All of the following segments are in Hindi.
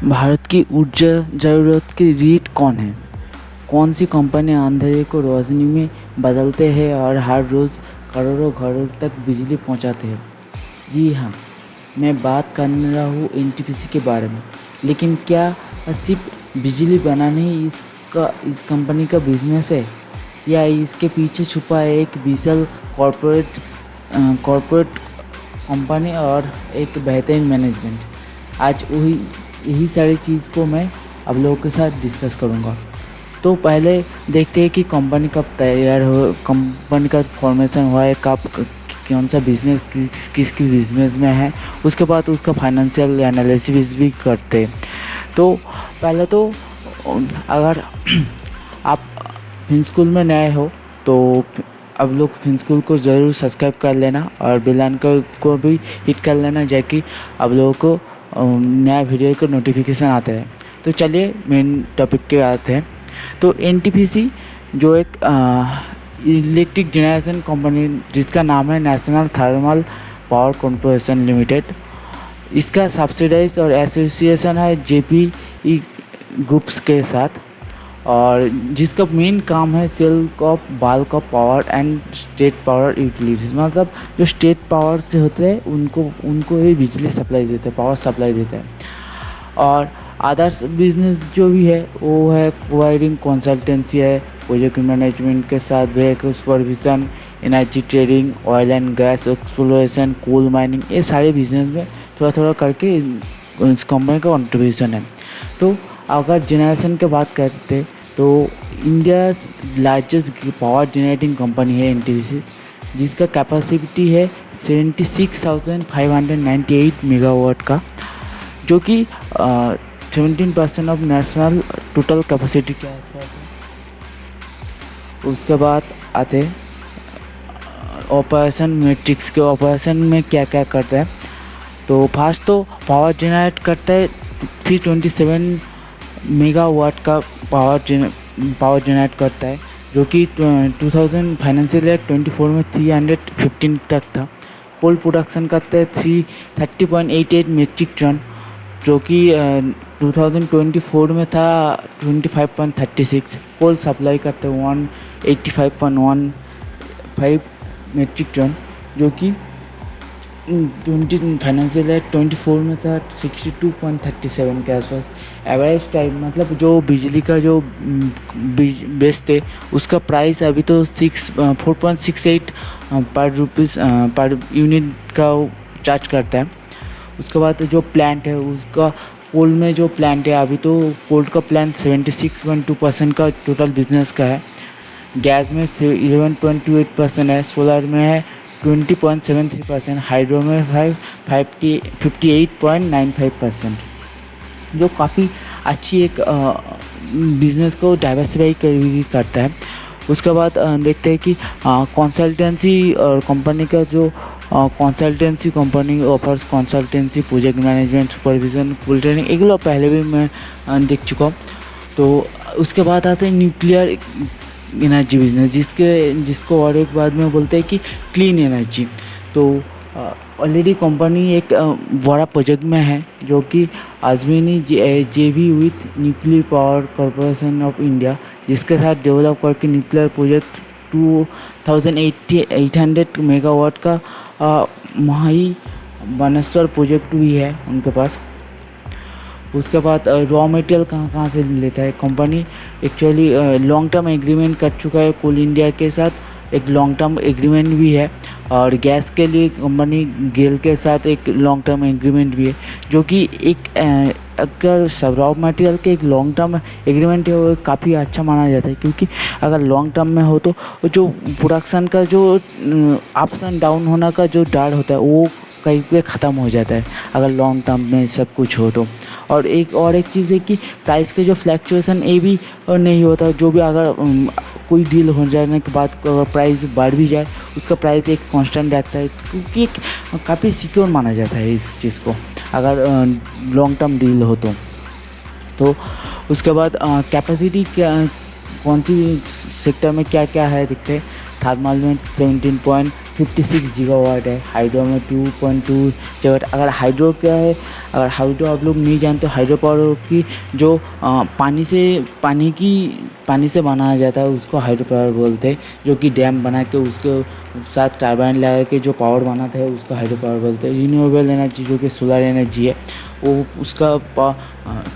भारत की ऊर्जा ज़रूरत की रीढ़ कौन है? कौन सी कंपनी अंधेरे को रोशनी में बदलते हैं और हर रोज़ करोड़ों घरों तक बिजली पहुंचाते हैं? जी हाँ, मैं बात कर रहा हूँ एनटीपीसी के बारे में। लेकिन क्या सिर्फ बिजली बनाना ही इस कंपनी का बिजनेस है, या इसके पीछे छुपा है एक विशाल कॉरपोरेट कंपनी और एक बेहतरीन मैनेजमेंट? आज वही यही सारी चीज़ को मैं आप लोगों के साथ डिस्कस करूँगा। तो पहले देखते हैं कि कंपनी कब तैयार हो, कंपनी का फॉर्मेशन हुआ है कब, कौन सा बिजनेस किसकी बिजनेस में है। उसके बाद उसका फाइनेंशियल एनालिसिस भी करते हैं। तो पहले तो अगर आप फिन स्कूल में नए हो तो अब लोग फिन स्कूल को ज़रूर सब्सक्राइब कर लेना और बेल आइकन को भी हिट कर लेना, जैकि आप लोगों को नया वीडियो का नोटिफिकेशन आते हैं। तो चलिए मेन टॉपिक के आते हैं। तो एनटीपीसी जो एक इलेक्ट्रिक जनरेशन कंपनी जिसका नाम है national thermal power corporation limited, इसका सब्सिडाइज और एसोसिएशन है जेपी ग्रुप्स के साथ, और जिसका मेन काम है sale of bulk of power and state power utilities. मतलब जो स्टेट पावर से होते हैं उनको ये बिजली सप्लाई देते हैं, पावर सप्लाई देते हैं। और अदर्स बिजनेस जो भी है वो है प्रोवाइडिंग कंसल्टेंसी है, प्रोजेक्ट मैनेजमेंट के साथ vehicle supervision, energy trading, oil and gas exploration, coal mining, ये सारे बिजनेस में थोड़ा थोड़ा करके इस कंपनी का कंट्रीब्यूशन है। तो अगर जनरेशन की बात करते तो India largest power generating company है एनटीपीसी, जिसका कैपेसिटी है 76,598 मेगावाट का, जो कि 17% ऑफ नेशनल टोटल कैपेसिटी के आसपास है। उसके बाद आते ऑपरेशन मैट्रिक्स के। ऑपरेशन में क्या क्या करता है, तो फास्ट तो पावर जनरेट करता है 327 मेगावाट का पावर जनरेट करता है, जो कि 2000 फाइनेंशियल ईयर 24 में 315 तक था। कोल प्रोडक्शन करता है 30.88 मीट्रिक टन, जो कि 2024 में था 25.36। कोल सप्लाई करते हैं 185.15 मीट्रिक टन, जो कि 20 फाइनेंशियल ईयर 24 में था 62.37 के आसपास। एवरेज टाइम मतलब जो बिजली का जो बेचते उसका प्राइस अभी तो 4.68 पर यूनिट का चार्ज करता है। उसके बाद जो प्लांट है उसका, कोल में जो प्लांट है अभी तो कोल का प्लांट 76.2% का टोटल बिजनेस का है। गैस में 11.28% है, सोलर में है 20.73%, हाइड्रो में 58.95%, जो काफ़ी अच्छी एक बिज़नेस को डाइवर्सिफाई करता है। उसके बाद देखते हैं कि कंसल्टेंसी और कंपनी का जो consultancy company offers consultancy, project management, supervision, full training, एगुलो पहले भी मैं देख चुका हूँ। तो उसके बाद आते हैं न्यूक्लियर एनर्जी बिजनेस, जिसको और एक बाद में बोलते हैं कि क्लीन एनर्जी। तो ऑलरेडी कंपनी एक बड़ा प्रोजेक्ट में है, जो कि अजमेनी जेवी with nuclear power corporation of India, जिसके साथ डेवलप करके न्यूक्लियर प्रोजेक्ट 2800 मेगावाट का माही बानेश्वर प्रोजेक्ट भी है उनके पास। उसके बाद रॉ मटेरियल कहाँ से लेता है company, actually long term agreement कर चुका है कोल इंडिया के साथ, एक लॉन्ग टर्म एग्रीमेंट भी है। और गैस के लिए कंपनी गेल के साथ एक लॉन्ग टर्म एग्रीमेंट भी है, जो कि एक अगर सब रॉ मटेरियल के एक लॉन्ग टर्म एग्रीमेंट है वो काफ़ी अच्छा माना जाता है, क्योंकि अगर लॉन्ग टर्म में हो तो जो प्रोडक्शन का जो अप्स एंड डाउन होने का जो डर होता है वो कहीं पे ख़त्म हो जाता है अगर लॉन्ग टर्म में सब कुछ हो तो। और एक चीज़ है कि प्राइस के जो फ्लैक्चुएशन ये भी नहीं होता, जो भी अगर कोई डील हो जाने के बाद अगर प्राइस बढ़ भी जाए उसका प्राइस एक कांस्टेंट रहता है, क्योंकि एक काफ़ी सिक्योर माना जाता है इस चीज़ को अगर लॉन्ग टर्म डील हो तो। उसके बाद कैपेसिटी कौन सी सेक्टर में क्या क्या है दिखते हैं। थर्मल में 17.3 56 गीगावाट है, हाइड्रो में 2.2 गीगावाट। अगर हाइड्रो क्या है, अगर हाइड्रो आप लोग नहीं जानते, हाइड्रो पावर की जो पानी से बनाया जाता है उसको हाइड्रो पावर बोलते हैं, जो कि डैम बना के उसके साथ टरबाइन लगा के जो पावर बनाता है उसको हाइड्रो पावर बोलते हैं। रिन्यूएबल एनर्जी जो कि सोलर एनर्जी है, वो उसका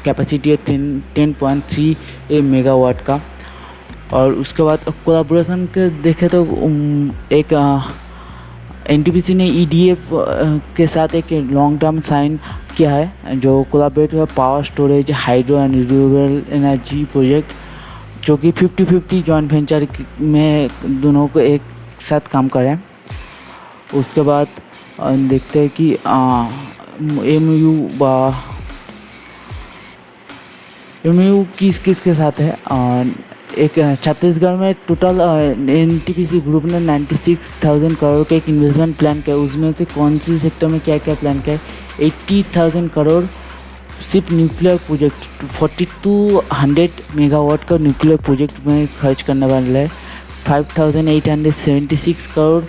कैपेसिटी है 10.3 मेगावाट का। और उसके बाद कोलाब्रेशन के देखें तो एक एनटीपीसी ने ईडीएफ के साथ एक लॉन्ग टर्म साइन किया है, जो collaborate power storage hydro and renewable energy project, जो कि 50-50 जॉइंट वेंचर में दोनों को एक साथ काम कर रहे हैं। उसके बाद देखते हैं कि एमयू किस के साथ है। एक छत्तीसगढ़ में टोटल एनटीपीसी ग्रुप ने 96,000 करोड़ का एक इन्वेस्टमेंट प्लान किया। उसमें से कौन सी सेक्टर में क्या क्या प्लान किया है? 80,000 करोड़ सिर्फ न्यूक्लियर प्रोजेक्ट, 4200 मेगावाट का न्यूक्लियर प्रोजेक्ट में खर्च करने वाला है। 5,876 करोड़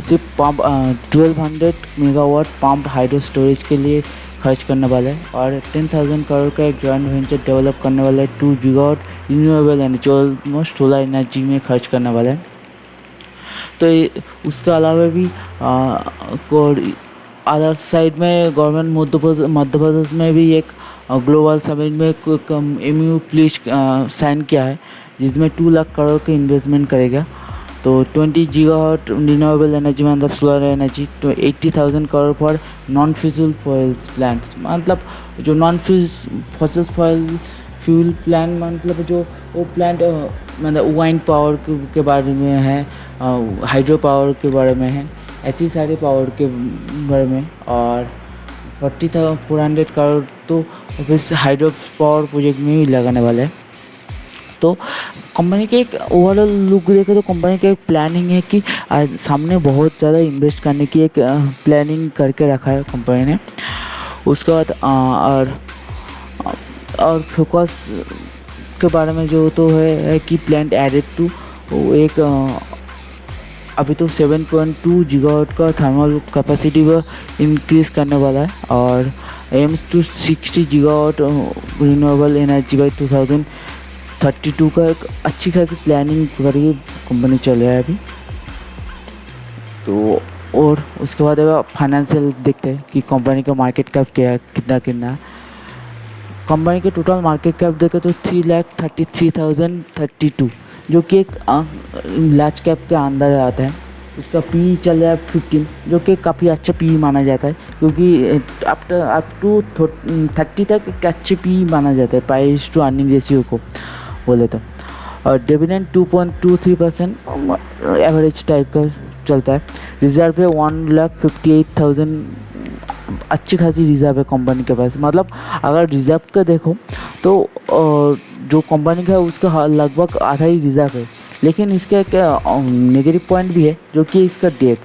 सिर्फ 1200 मेगावाट पंप हाइड्रो स्टोरेज के लिए खर्च करने वाला है। और 10,000 करोड़ का एक जॉइंट वेंचर डेवलप करने वाला है 2 gigawatt renewable energy, almost solar energy में खर्च करने वाला है। तो उसके अलावा भी अदर साइड में गवर्नमेंट मध्य प्रदेश में भी एक ग्लोबल समिट में एमयू प्लीज साइन किया है, जिसमें 2 लाख करोड़ का इन्वेस्टमेंट करेगा। तो 20 गीगावाट रिन्यूएबल एनर्जी मतलब सोलर एनर्जी, तो 80,000 crore for non fossil fuels plants, मतलब जो नॉन फॉसिल फ्यूल प्लांट, मतलब जो वो प्लांट मतलब वाइंड पावर के बारे में है, हाइड्रो पावर के बारे में है, ऐसी सारे पावर के बारे में। और 40,400 करोड़ तो फिर हाइड्रो पावर प्रोजेक्ट में ही लगाने वाले हैं। तो कंपनी के एक ओवरऑल लुक देखें तो कंपनी का एक प्लानिंग है कि आज सामने बहुत ज़्यादा इन्वेस्ट करने की एक प्लानिंग करके रखा है कंपनी ने। उसके बाद और फोकस के बारे में जो तो है कि प्लांट एडेड टू एक अभी तो 7.2 गीगावाट का थर्मल कैपेसिटी वो इंक्रीज़ करने वाला है, और aims to 60 gigawatt renewable energy by 2032 का एक अच्छी खासी प्लानिंग करके कंपनी चल रहा है अभी। तो और उसके बाद फाइनेंशियल देखते हैं कि कंपनी का मार्केट कैप क्या है, कितना। कंपनी के टोटल मार्केट कैप देखें तो 3,33,032, जो कि एक लार्ज कैप के अंदर आता है। उसका पी चल रहा है 15, जो कि काफ़ी अच्छा पी माना जाता है, क्योंकि अप टू 30 तक एक अच्छे पी माना जाता है प्राइस टू अर्निंग रेशियो को बोले तो। और डिविडेंड 2.23% एवरेज टाइप का चलता है। रिजर्व है 1,58,000, अच्छी खासी रिज़र्व है कंपनी के पास। मतलब अगर रिज़र्व का देखो तो जो कंपनी का है उसका लगभग आधा ही रिज़र्व है। लेकिन इसका एक नेगेटिव पॉइंट भी है, जो कि इसका डेट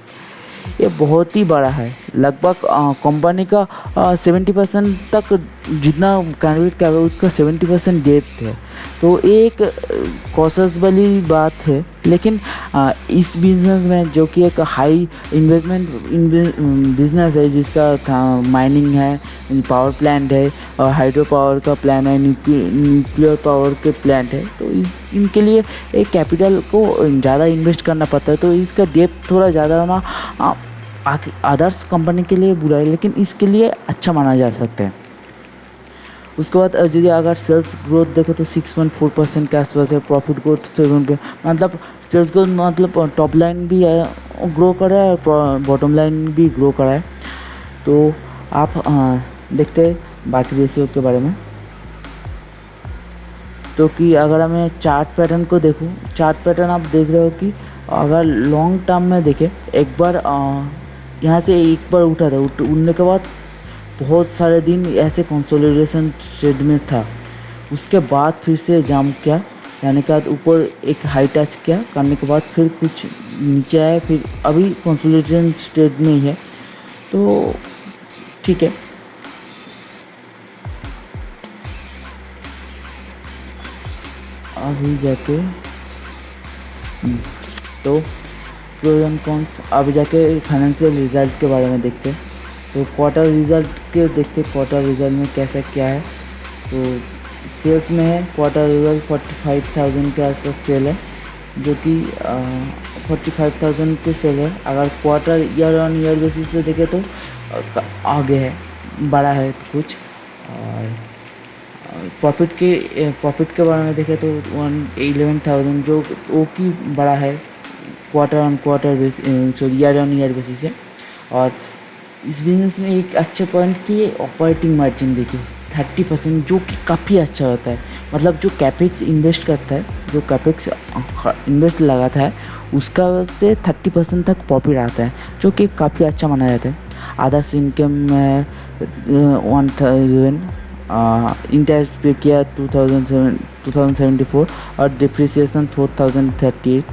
ये बहुत ही बड़ा है। लगभग कंपनी का 70% तक जितना कैंडिडेट का है उसका 70% डेट है। तो एक कॉशस वाली बात है। लेकिन इस बिज़नेस में, जो कि एक हाई इन्वेस्टमेंट बिज़नेस है, जिसका माइनिंग है, पावर प्लांट है, और हाइड्रो पावर का प्लान है, न्यूक्लियर पावर के प्लांट है, तो इनके लिए एक कैपिटल को ज़्यादा इन्वेस्ट करना पड़ता है। तो इसका डेप्थ थोड़ा ज़्यादा होना अदर्स कंपनी के लिए बुरा है, लेकिन इसके लिए अच्छा माना जा सकता है। उसके बाद यदि अगर सेल्स ग्रोथ देखें तो 6.4% के आसपास है। प्रॉफिट ग्रोथ 7 पे, मतलब सेल्स ग्रोथ मतलब टॉप लाइन भी ग्रो कर रहा है और बॉटम लाइन भी ग्रो कर रहा है। तो आप देखते हैं बाकी रेशियो के बारे में। तो कि अगर मैं चार्ट पैटर्न को देखूं, चार्ट पैटर्न आप देख रहे हो कि अगर लॉन्ग टर्म में देखें, एक बार यहाँ से एक बार उठा था, उठने के बाद बहुत सारे दिन ऐसे कंसोलिडेशन ट्रेड में था। उसके बाद फिर से जंप किया, यानी कि ऊपर एक हाई टच किया, करने के बाद फिर कुछ नीचे आया, फिर अभी कंसोलिडेशन ट्रेड में ही है। तो ठीक है, अभी जाके तो प्रोज एंड कॉन्स। अब जाके फाइनेंशियल रिजल्ट के बारे में देखते हैं। तो क्वार्टर रिजल्ट के देखते, क्वार्टर रिजल्ट में कैसा क्या है। तो सेल्स में है क्वार्टर रिजल्ट 45,000 के आसपास सेल है, जो कि 45,000 के सेल है। अगर quarter year on year basis से देखें तो आगे है, बड़ा है कुछ। और प्रॉफिट के बारे में देखें तो 11,000 जो वो की बड़ा है quarter on quarter basis, sorry year on year basis है। और इस बिज़नेस में एक अच्छा पॉइंट कि ऑपरेटिंग मार्जिन देखिए 30%, जो कि काफ़ी अच्छा होता है। मतलब जो कैपेक्स इन्वेस्ट करता है, जो कैपेक्स इन्वेस्ट लगाता है, उसका से 30% तक प्रॉफिट आता है, जो कि काफ़ी अच्छा माना जाता है। अदर्स इनकम में 1,000, इंटरेस्ट पे किया 2,074 और डिप्रिसिएशन 4,038।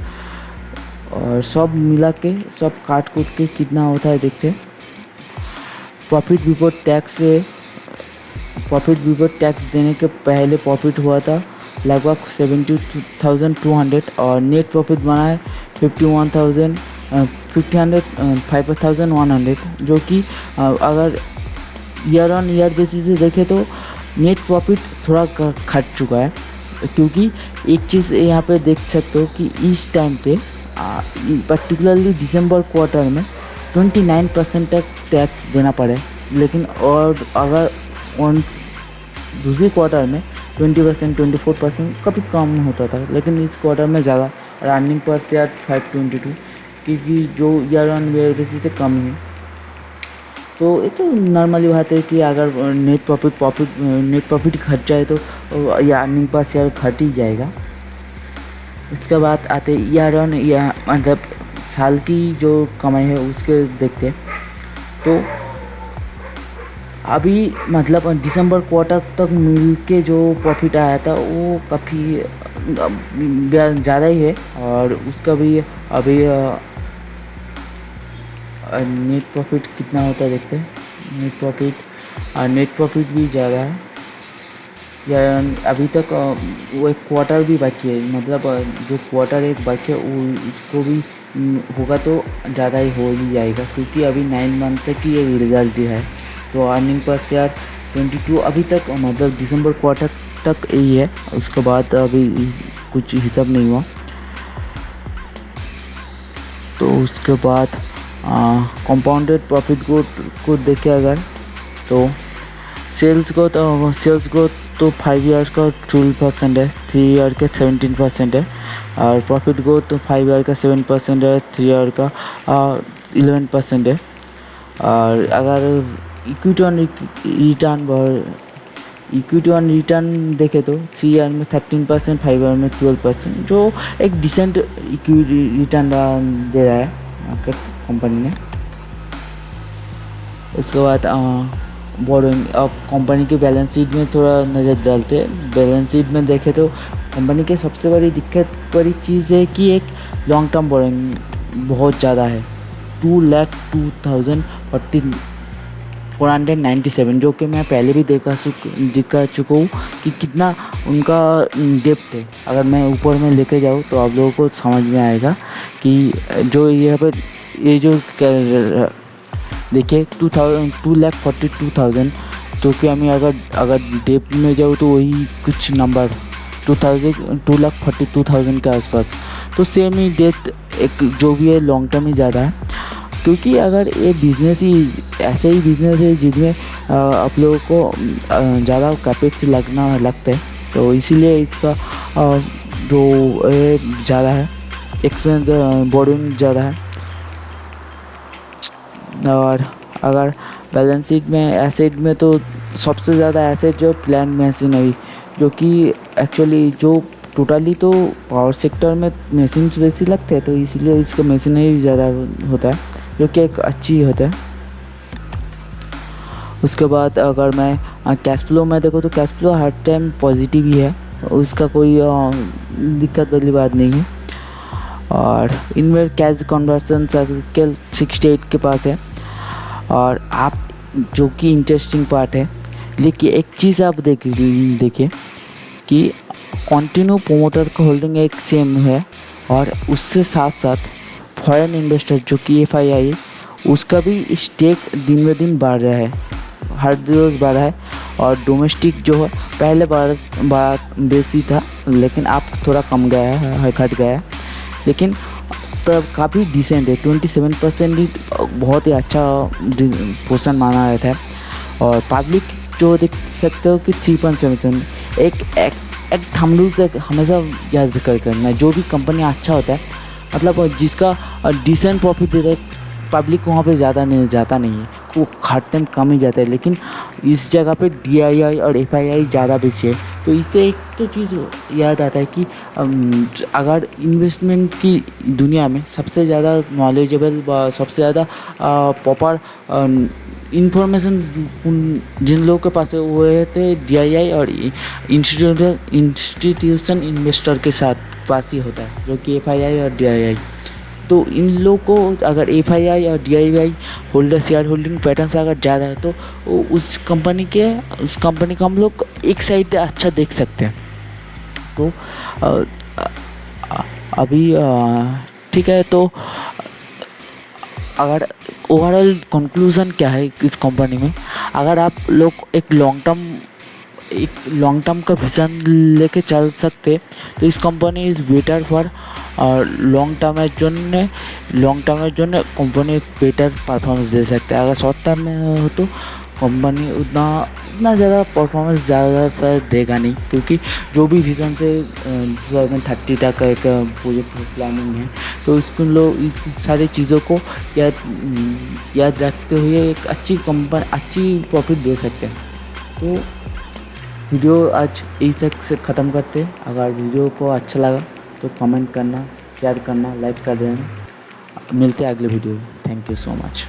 और सब मिला के, सब काट कूट के कितना होता है देखते हैं। प्रॉफिट बिफोर टैक्स देने के पहले प्रॉफिट हुआ था लगभग 72,200 और नेट प्रॉफिट बना है 5,100, जो कि अगर ईयर ऑन ईयर बेसिस से देखें तो नेट प्रॉफिट थोड़ा घट चुका है। क्योंकि एक चीज़ यहाँ पे देख सकते हो कि इस टाइम पे पर्टिकुलरली दिसंबर क्वार्टर में 29% तक टैक्स देना पड़े, लेकिन और अगर दूसरी क्वार्टर में 20%, 24% कभी कम होता था, लेकिन इस क्वार्टर में ज़्यादा। और अर्निंग पर शेयर 522, क्योंकि जो ईयर ऑन ईयर बेसिस से कम है। तो ये तो नॉर्मली बात है कि अगर नेट प्रॉफिट घट जाए तो ये अर्निंग पर शेयर घट ही जाएगा। इसके बाद आते ईयर ऑन ईयर, मतलब साल की जो कमाई है उसके देखते हैं। तो अभी मतलब दिसंबर क्वार्टर तक मिल के जो प्रॉफिट आया था वो काफ़ी ज़्यादा ही है। और उसका भी अभी नेट प्रॉफिट कितना होता है देखते हैं। नेट प्रॉफिट भी ज़्यादा है, या अभी तक वो एक क्वार्टर भी बाकी है। मतलब जो क्वार्टर एक बाकी है वो उसको भी होगा तो ज़्यादा ही हो ही जाएगा, क्योंकि अभी 9 मंथ तक की ये रिजल्ट है। तो अर्निंग पर शेयर 22 अभी तक, मतलब दिसंबर क्वार्टर तक यही है। उसके बाद अभी कुछ हिसाब नहीं हुआ। तो उसके बाद कंपाउंडेड प्रॉफिट को देखें अगर, तो सेल्स ग्रोथ तो 5 ईयर का 12% है, 3 ईयर का 17% है। और प्रॉफिट ग्रोथ तो 5 ईयर का 7% है, 3 ईयर का 11% है। और अगर इक्विटी ऑन रिटर्न देखे तो 3 ईयर में 13%, 5 ईयर में 12%, जो एक डिसेंट इक्विटी रिटर्न दे रहा है कंपनी ने। उसके बाद बोरोइंग, अब कंपनी के बैलेंस शीट में थोड़ा नज़र डालते हैं। बैलेंस शीट में देखें तो कंपनी के सबसे बड़ी चीज़ है कि एक लॉन्ग टर्म बोरोइंग बहुत ज़्यादा है, 2,02,497, जो कि मैं पहले भी दिखा चुका हूँ कि कितना उनका डेप्थ है। अगर मैं ऊपर में लेके जाऊँ तो आप लोगों को समझ में आएगा कि जो यहाँ पर ये जो देखिए 2,42,000, तो कि मैं अगर डेप्थ में जाऊँ तो वही कुछ नंबर 2,42,000 के आसपास। तो सेम ही डेप्थ एक जो भी है लॉन्ग टर्म ही ज़्यादा है, क्योंकि अगर ये बिज़नेस ही ऐसे ही बिज़नेस है जिसमें आप लोगों को ज़्यादा कैपेक्स लगता है, तो इसीलिए इसका जो ज़्यादा है, एक्सपेंस बोर्डिंग ज़्यादा है। और अगर बैलेंस शीट में एसेट में तो सबसे ज़्यादा एसेट जो प्लांट मशीनरी, जो कि एक्चुअली जो टोटली तो पावर सेक्टर में मशीन्स वैसे लगते हैं, तो इसीलिए इसका मशीनरी ज़्यादा होता है, जो कि एक अच्छी होता है। उसके बाद अगर मैं कैश फ्लो में देखो तो कैश फ्लो हर टाइम पॉजिटिव ही है, उसका कोई दिक्कत वाली बात नहीं है। और इनमें कैश कन्वर्सन सर्कल 68 के पास है। और आप जो कि इंटरेस्टिंग पार्ट है, लेकिन एक चीज़ आप देखिए कि कंटिन्यू प्रोमोटर का होल्डिंग एक सेम है, और उससे साथ साथ फॉरेन इन्वेस्टर जो कि FII, उसका भी स्टेक दिन ब दिन बढ़ रहा है, हर रोज़ बढ़ रहा है। और डोमेस्टिक जो है पहले बेसी था, लेकिन अब थोड़ा कम गया है, घट गया है, लेकिन तब काफ़ी डिसेंट है। 27% ही बहुत ही अच्छा पोर्शन माना जाता है। और पब्लिक जो देख सकते हो कि 3.7। एक हम लोग हमेशा याद करना, जो भी कंपनी अच्छा होता है, मतलब जिसका डिसेंट प्रॉफिट देता है, पब्लिक वहाँ पे ज़्यादा नहीं जाता नहीं है, वो खाते में कम ही जाता है। लेकिन इस जगह पे DII और FII ज़्यादा बेची है। तो इससे एक तो चीज़ याद आता है कि अगर इन्वेस्टमेंट की दुनिया में सबसे ज़्यादा नॉलेजेबल व सबसे ज़्यादा प्रॉपर इंफॉर्मेशन जिन लोगों के पास है, वो थे DII और इंस्टीट्यूशन इन्वेस्टर के साथ पास ही होता है, जो कि FII और DII। तो इन लोग को अगर FII और DII holder share holding pattern से अगर ज़्यादा है, तो उस कंपनी का हम लोग एक साइड अच्छा देख सकते हैं। तो अभी ठीक है। तो अगर ओवरऑल कंक्लूज़न क्या है इस कंपनी में, अगर आप लोग एक लॉन्ग टर्म का विज़न लेके चल सकते, तो इस company is better for long टर्मेर जন্য कंपनी एक बेटर परफॉर्मेंस दे सकते हैं। अगर शॉर्ट टर्म में हो तो कंपनी उतना ज़्यादा परफॉर्मेंस ज़्यादा शायद देगा नहीं, क्योंकि जो भी विज़न से 2030 तक एक प्रोजेक्ट प्लानिंग है, तो इसको लोग इस सारी चीज़ों को याद रखते हुए एक अच्छी प्रॉफिट दे सकते हैं। तो वीडियो आज इस तक से ख़त्म करते हैं। अगर वीडियो को अच्छा लगा तो कमेंट करना, शेयर करना, लाइक कर देना। मिलते हैं अगले वीडियो में। Thank you so much.